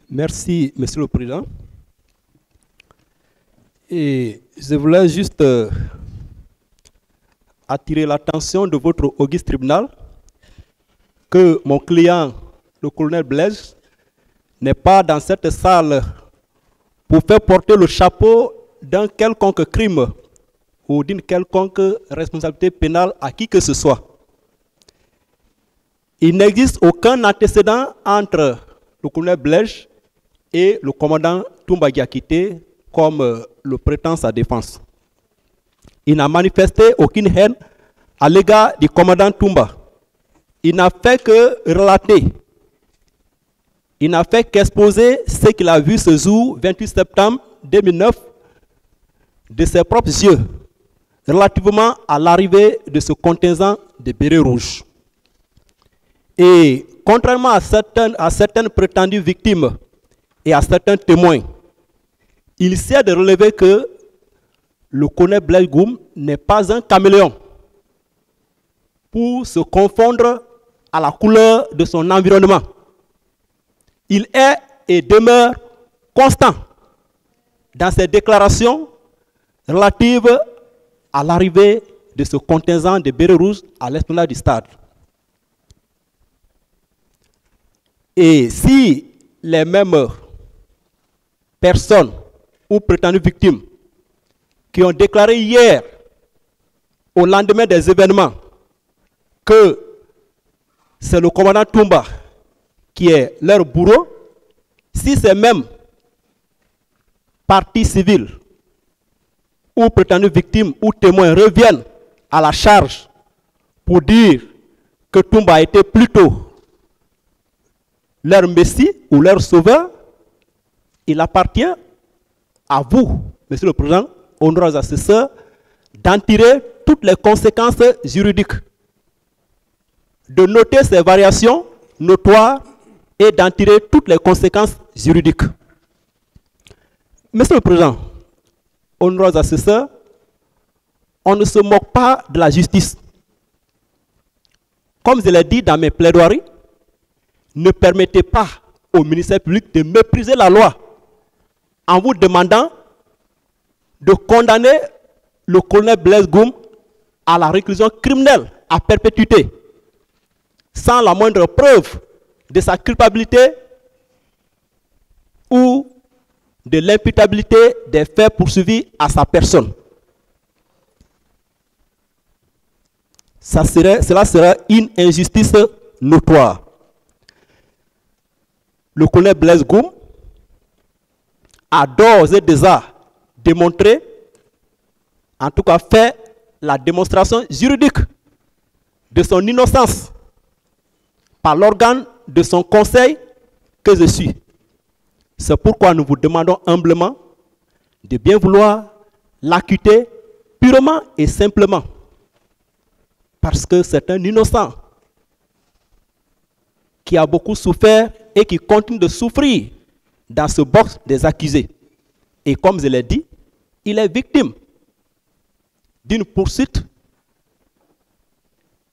Merci, Monsieur le Président. Et je voulais juste attirer l'attention de votre auguste tribunal que mon client, le colonel Blaise, n'est pas dans cette salle pour faire porter le chapeau d'un quelconque crime ou d'une quelconque responsabilité pénale à qui que ce soit. Il n'existe aucun antécédent entre le colonel Blaise et le commandant Toumba Diakité comme le prétend sa défense. Il n'a manifesté aucune haine à l'égard du commandant Toumba. Il n'a fait que relater, il n'a fait qu'exposer ce qu'il a vu ce jour, 28 septembre 2009, de ses propres yeux, relativement à l'arrivée de ce contingent de bérets rouges. Et contrairement à certaines prétendues victimes et à certains témoins, il sait de relever que le colonel Blaise Goum n'est pas un caméléon pour se confondre à la couleur de son environnement. Il est et demeure constant dans ses déclarations relatives à l'arrivée de ce contingent de bérets rouges à l'esplanade du stade. Et si les mêmes personnes ou prétendues victimes qui ont déclaré hier, au lendemain des événements, que c'est le commandant Toumba qui est leur bourreau, si ces mêmes parties civiles ou prétendues victimes ou témoins reviennent à la charge pour dire que Toumba a été plutôt leur messie ou leur sauveur, il appartient à vous, Monsieur le Président, honorables assesseurs, d'en tirer toutes les conséquences juridiques, de noter ces variations notoires et d'en tirer toutes les conséquences juridiques. Monsieur le Président, honorables assesseurs, on ne se moque pas de la justice. Comme je l'ai dit dans mes plaidoiries, ne permettez pas au ministère public de mépriser la loi en vous demandant de condamner le colonel Blaise Goum à la réclusion criminelle à perpétuité, sans la moindre preuve de sa culpabilité ou de l'imputabilité des faits poursuivis à sa personne. Cela serait une injustice notoire. Le colonel Blaise Goum a d'ores et déjà démontré, en tout cas fait la démonstration juridique de son innocence par l'organe de son conseil que je suis. C'est pourquoi nous vous demandons humblement de bien vouloir l'acquitter purement et simplement, parce que c'est un innocent qui a beaucoup souffert et qui continue de souffrir dans ce box des accusés. Et comme je l'ai dit, il est victime d'une poursuite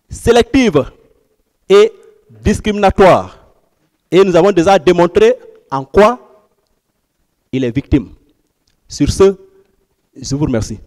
sélective et discriminatoire. Et nous avons déjà démontré en quoi il est victime. Sur ce, je vous remercie.